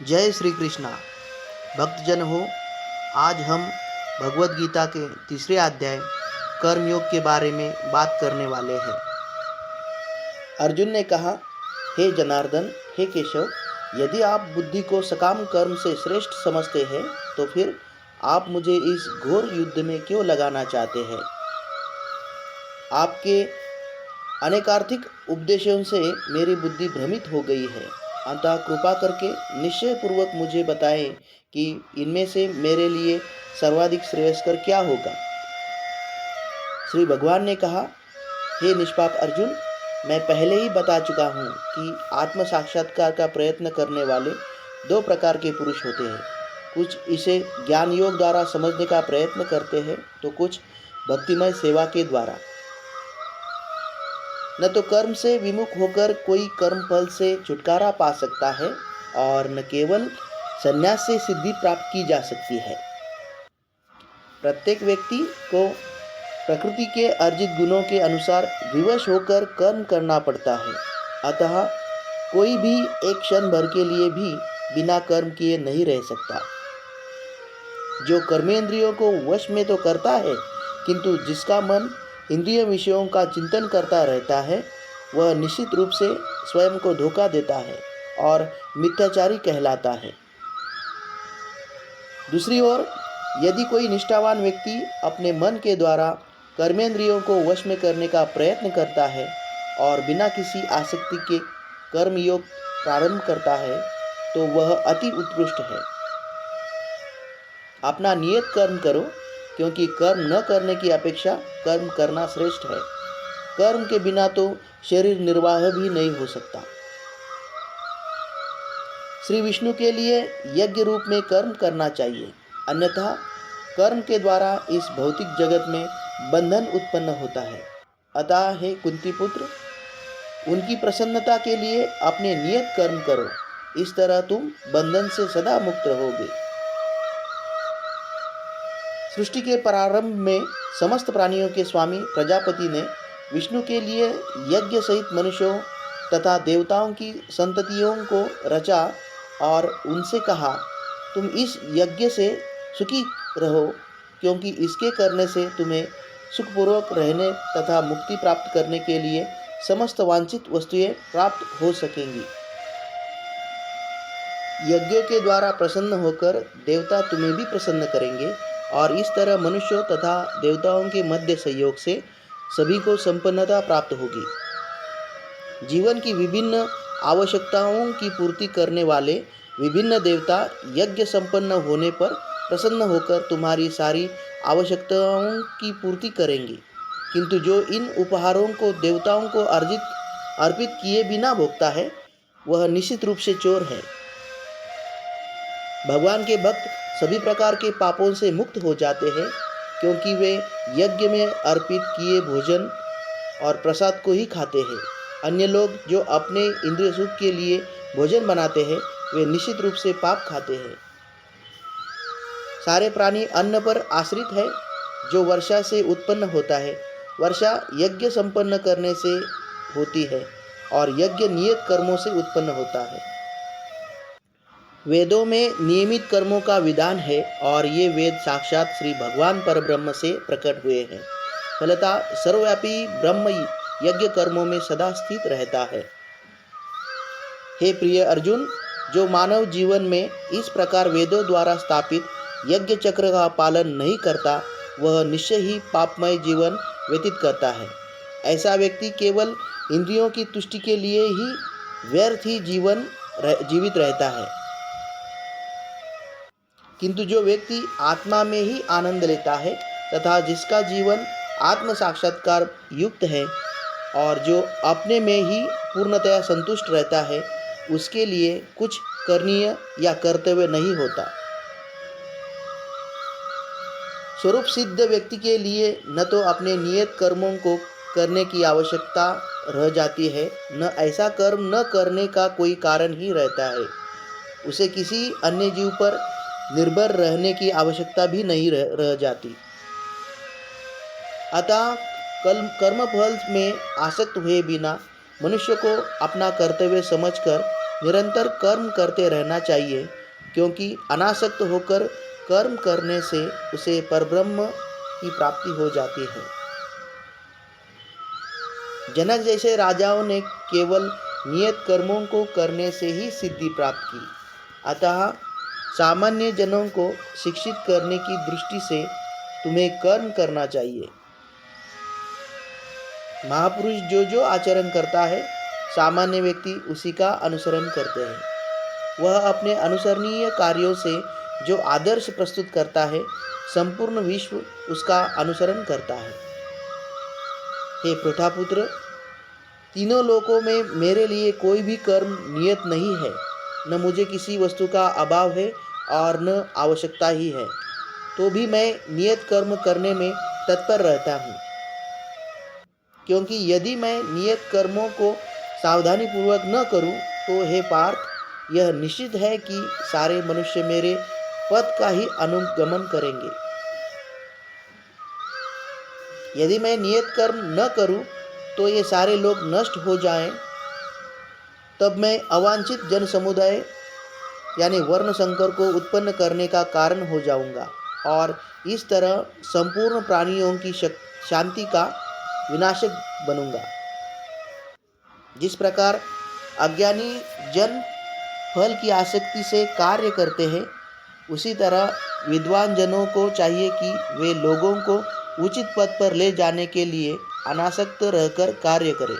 जय श्री कृष्णा। भक्तजन हो, आज हम भगवत गीता के तीसरे अध्याय कर्मयोग के बारे में बात करने वाले हैं। अर्जुन ने कहा, हे जनार्दन, हे केशव, यदि आप बुद्धि को सकाम कर्म से श्रेष्ठ समझते हैं तो फिर आप मुझे इस घोर युद्ध में क्यों लगाना चाहते हैं। आपके अनेकार्थिक उपदेशों से मेरी बुद्धि भ्रमित हो गई है, अतः कृपा करके निश्चय पूर्वक मुझे बताएं कि इनमें से मेरे लिए सर्वाधिक श्रेयस्कर क्या होगा। श्री भगवान ने कहा, हे निष्पाप अर्जुन, मैं पहले ही बता चुका हूँ कि आत्म साक्षात्कार का प्रयत्न करने वाले दो प्रकार के पुरुष होते हैं। कुछ इसे ज्ञान योग द्वारा समझने का प्रयत्न करते हैं तो कुछ भक्तिमय सेवा के द्वारा। न तो कर्म से विमुख होकर कोई कर्म फल से छुटकारा पा सकता है और न केवल संन्यास से सिद्धि प्राप्त की जा सकती है। प्रत्येक व्यक्ति को प्रकृति के अर्जित गुणों के अनुसार विवश होकर कर्म करना पड़ता है, अतः कोई भी एक क्षण भर के लिए भी बिना कर्म किए नहीं रह सकता। जो कर्मेंद्रियों को वश में तो करता है, किंतु जिसका मन इंद्रिय विषयों का चिंतन करता रहता है, वह निश्चित रूप से स्वयं को धोखा देता है और मिथ्याचारी कहलाता है। दूसरी ओर, यदि कोई निष्ठावान व्यक्ति अपने मन के द्वारा कर्मेंद्रियों को वश में करने का प्रयत्न करता है और बिना किसी आसक्ति के कर्म योग प्रारंभ करता है, तो वह अति उत्कृष्ट है। अपना नियत कर्म करो, क्योंकि कर्म न करने की अपेक्षा कर्म करना श्रेष्ठ है। कर्म के बिना तो शरीर निर्वाह भी नहीं हो सकता। श्री विष्णु के लिए यज्ञ रूप में कर्म करना चाहिए, अन्यथा कर्म के द्वारा इस भौतिक जगत में बंधन उत्पन्न होता है। अतः हे कुंती पुत्र, उनकी प्रसन्नता के लिए अपने नियत कर्म करो, इस तरह तुम बंधन से सदा मुक्त रहोगे। सृष्टि के प्रारंभ में समस्त प्राणियों के स्वामी प्रजापति ने विष्णु के लिए यज्ञ सहित मनुष्यों तथा देवताओं की संततियों को रचा और उनसे कहा, तुम इस यज्ञ से सुखी रहो, क्योंकि इसके करने से तुम्हें सुखपूर्वक रहने तथा मुक्ति प्राप्त करने के लिए समस्त वांछित वस्तुएं प्राप्त हो सकेंगी। यज्ञों के द्वारा प्रसन्न होकर देवता तुम्हें भी प्रसन्न करेंगे और इस तरह मनुष्यों तथा देवताओं के मध्य सहयोग से सभी को संपन्नता प्राप्त होगी। जीवन की विभिन्न आवश्यकताओं की पूर्ति करने वाले विभिन्न देवता यज्ञ संपन्न होने पर प्रसन्न होकर तुम्हारी सारी आवश्यकताओं की पूर्ति करेंगे, किंतु जो इन उपहारों को देवताओं को अर्पित किए बिना भोगता है, वह निश्चित रूप से चोर है। भगवान के भक्त सभी प्रकार के पापों से मुक्त हो जाते हैं, क्योंकि वे यज्ञ में अर्पित किए भोजन और प्रसाद को ही खाते हैं। अन्य लोग जो अपने इंद्रिय सुख के लिए भोजन बनाते हैं, वे निश्चित रूप से पाप खाते हैं। सारे प्राणी अन्न पर आश्रित है, जो वर्षा से उत्पन्न होता है। वर्षा यज्ञ संपन्न करने से होती है और यज्ञ नियत कर्मों से उत्पन्न होता है। वेदों में नियमित कर्मों का विधान है और ये वेद साक्षात श्री भगवान परब्रह्म से प्रकट हुए हैं। फलतः सर्वव्यापी ब्रह्म यज्ञ कर्मों में सदा स्थित रहता है। हे प्रिय अर्जुन, जो मानव जीवन में इस प्रकार वेदों द्वारा स्थापित यज्ञ चक्र का पालन नहीं करता, वह निश्चय ही पापमय जीवन व्यतीत करता है। ऐसा व्यक्ति केवल इंद्रियों की तुष्टि के लिए ही व्यर्थ ही जीवित रहता है, किंतु जो व्यक्ति आत्मा में ही आनंद लेता है तथा जिसका जीवन आत्म साक्षात्कार युक्त है और जो अपने में ही पूर्णतया संतुष्ट रहता है, उसके लिए कुछ करणीय या कर्तव्य नहीं होता। स्वरूप सिद्ध व्यक्ति के लिए न तो अपने नियत कर्मों को करने की आवश्यकता रह जाती है, न ऐसा कर्म न करने का कोई कारण ही रहता है। उसे किसी अन्य जीव पर निर्भर रहने की आवश्यकता भी नहीं रह जाती। अतः कर्म फल में आसक्त हुए बिना मनुष्य को अपना कर्तव्य समझकर निरंतर कर्म करते रहना चाहिए, क्योंकि अनासक्त होकर कर्म करने से उसे परब्रह्म की प्राप्ति हो जाती है। जनक जैसे राजाओं ने केवल नियत कर्मों को करने से ही सिद्धि प्राप्त की। अतः सामान्य जनों को शिक्षित करने की दृष्टि से तुम्हें कर्म करना चाहिए। महापुरुष जो जो आचरण करता है, सामान्य व्यक्ति उसी का अनुसरण करते हैं। वह अपने अनुसरणीय कार्यों से जो आदर्श प्रस्तुत करता है, संपूर्ण विश्व उसका अनुसरण करता है। हे प्रथापुत्र, तीनों लोकों में मेरे लिए कोई भी कर्म नियत नहीं है। न मुझे किसी वस्तु का अभाव है और न आवश्यकता ही है, तो भी मैं नियत कर्म करने में तत्पर रहता हूँ। क्योंकि यदि मैं नियत कर्मों को सावधानीपूर्वक न करूं, तो हे पार्थ, यह निश्चित है कि सारे मनुष्य मेरे पथ का ही अनुगमन करेंगे। यदि मैं नियत कर्म न करूं, तो ये सारे लोग नष्ट हो जाएं, तब मैं अवांछित जन समुदाय यानी वर्ण संकर को उत्पन्न करने का कारण हो जाऊंगा और इस तरह संपूर्ण प्राणियों की शांति का विनाशक बनूंगा। जिस प्रकार अज्ञानी जन फल की आसक्ति से कार्य करते हैं, उसी तरह विद्वान जनों को चाहिए कि वे लोगों को उचित पथ पर ले जाने के लिए अनासक्त रहकर कार्य करें।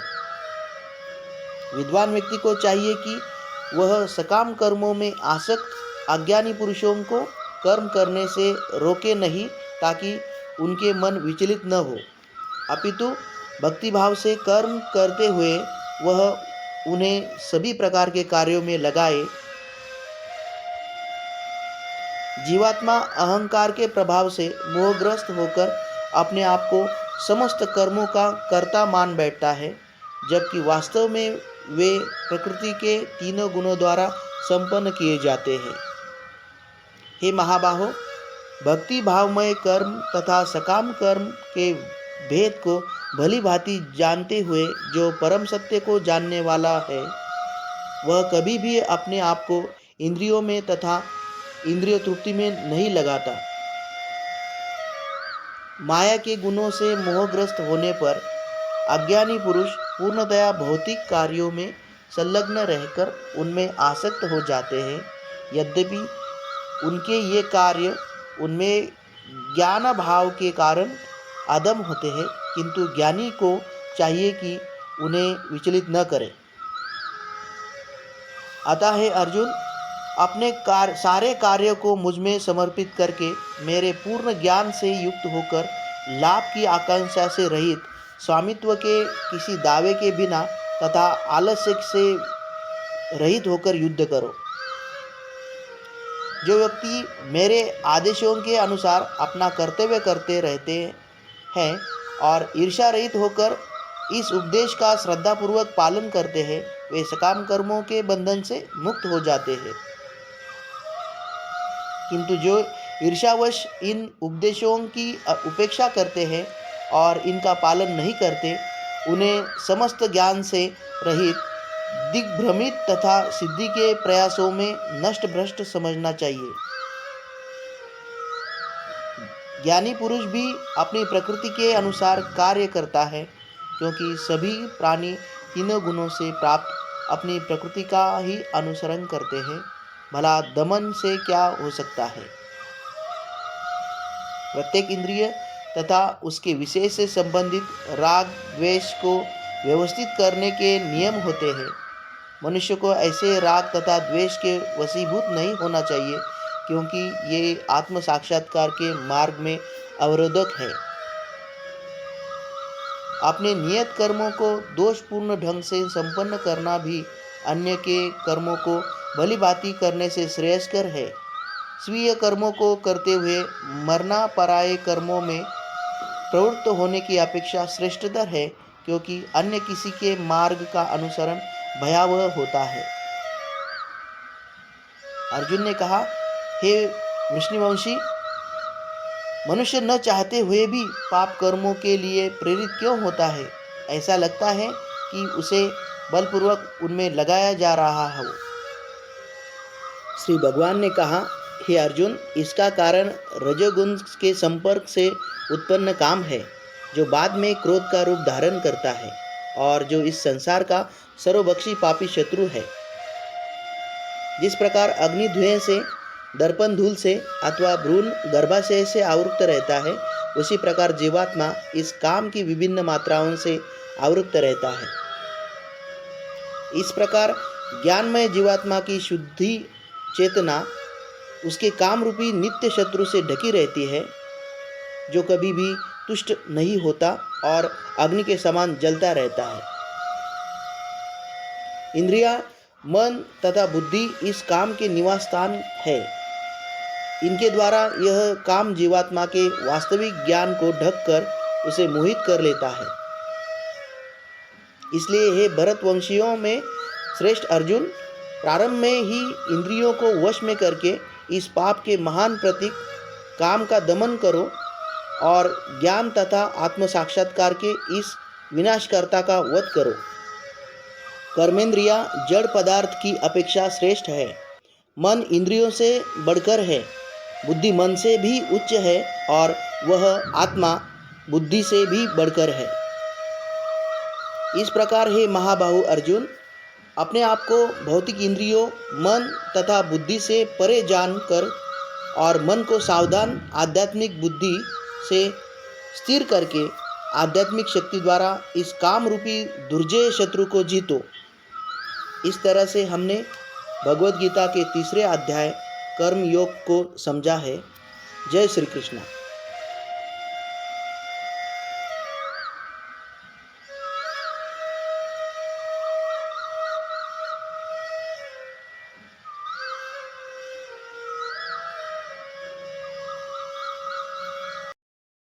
विद्वान व्यक्ति को चाहिए कि वह सकाम कर्मों में आसक्त अज्ञानी पुरुषों को कर्म करने से रोके नहीं, ताकि उनके मन विचलित न हो, अपितु भक्तिभाव से कर्म करते हुए वह उन्हें सभी प्रकार के कार्यों में लगाए। जीवात्मा अहंकार के प्रभाव से मोहग्रस्त होकर अपने आप को समस्त कर्मों का कर्ता मान बैठता है, जबकि वास्तव में वे प्रकृति के तीनों गुणों द्वारा संपन्न किए जाते हैं। हे महाबाहो, भक्ति भावमय कर्म तथा सकाम कर्म के भेद को भली भांति जानते हुए जो परम सत्य को जानने वाला है, वह कभी भी अपने आप को इंद्रियों में तथा इंद्रिय तृप्ति में नहीं लगाता। माया के गुणों से मोहग्रस्त होने पर अज्ञानी पुरुष पूर्णतया भौतिक कार्यों में संलग्न रहकर उनमें आसक्त हो जाते हैं। यद्यपि उनके ये कार्य उनमें ज्ञान भाव के कारण अदम होते हैं, किंतु ज्ञानी को चाहिए कि उन्हें विचलित न करें। अतः हे अर्जुन, अपने सारे कार्यों को मुझ में समर्पित करके मेरे पूर्ण ज्ञान से युक्त होकर लाभ की आकांक्षा से रहित, स्वामित्व के किसी दावे के बिना तथा आलस्य से रहित होकर युद्ध करो। जो व्यक्ति मेरे आदेशों के अनुसार अपना कर्तव्य करते रहते हैं और ईर्ष्या रहित होकर इस उपदेश का श्रद्धापूर्वक पालन करते हैं, वे सकाम कर्मों के बंधन से मुक्त हो जाते हैं। किंतु जो ईर्ष्यावश इन उपदेशों की उपेक्षा करते हैं और इनका पालन नहीं करते, उन्हें समस्त ज्ञान से रहित, दिग्भ्रमित तथा सिद्धि के प्रयासों में नष्ट भ्रष्ट समझना चाहिए। ज्ञानी पुरुष भी अपनी प्रकृति के अनुसार कार्य करता है, क्योंकि सभी प्राणी तीनों गुणों से प्राप्त अपनी प्रकृति का ही अनुसरण करते हैं। भला दमन से क्या हो सकता है? प्रत्येक इंद्रिय तथा उसके विषय से संबंधित राग द्वेष को व्यवस्थित करने के नियम होते हैं। मनुष्य को ऐसे राग तथा द्वेष के वशीभूत नहीं होना चाहिए, क्योंकि ये आत्म साक्षात्कार के मार्ग में अवरोधक है। अपने नियत कर्मों को दोषपूर्ण ढंग से संपन्न करना भी अन्य के कर्मों को भली भांति करने से श्रेयस्कर है। स्वीय कर्मों को करते हुए मरना पराये कर्मों में प्रवृत्त होने की अपेक्षा श्रेष्ठतर है, क्योंकि अन्य किसी के मार्ग का अनुसरण भयावह होता है। अर्जुन ने कहा, हे विष्णुवंशी, मनुष्य न चाहते हुए भी पाप कर्मों के लिए प्रेरित क्यों होता है? ऐसा लगता है कि उसे बलपूर्वक उनमें लगाया जा रहा हो। श्री भगवान ने कहा, हे अर्जुन, इसका कारण रजोगुण के संपर्क से उत्पन्न काम है, जो बाद में क्रोध का रूप धारण करता है और जो इस संसार का सर्वभक्षी पापी शत्रु है। जिस प्रकार अग्नि धुएं से, दर्पण धूल से अथवा भ्रूण गर्भाशय से आवृत रहता है, उसी प्रकार जीवात्मा इस काम की विभिन्न मात्राओं से आवृत रहता है। इस प्रकार ज्ञानमय जीवात्मा की शुद्धि चेतना उसके काम रूपी नित्य शत्रु से ढकी रहती है, जो कभी भी तुष्ट नहीं होता और अग्नि के समान जलता रहता है। इंद्रिया, मन तथा बुद्धि इस काम के निवास स्थान है। इनके द्वारा यह काम जीवात्मा के वास्तविक ज्ञान को ढककर उसे मोहित कर लेता है। इसलिए हे भरतवंशियों में श्रेष्ठ अर्जुन, प्रारंभ में ही इंद्रियों को वश में करके इस पाप के महान प्रतीक काम का दमन करो और ज्ञान तथा आत्म साक्षात्कार के इस विनाशकर्ता का वध करो। कर्मेंद्रिया जड़ पदार्थ की अपेक्षा श्रेष्ठ है। मन इंद्रियों से बढ़कर है, बुद्धि मन से भी उच्च है और वह आत्मा बुद्धि से भी बढ़कर है। इस प्रकार हे महाबाहु अर्जुन, अपने आप को भौतिक इंद्रियों, मन तथा बुद्धि से परे जानकर और मन को सावधान आध्यात्मिक बुद्धि से स्थिर करके आध्यात्मिक शक्ति द्वारा इस काम रूपी दुर्जय शत्रु को जीतो। इस तरह से हमने भगवद गीता के 3 अध्याय कर्म योग को समझा है। जय श्री कृष्ण।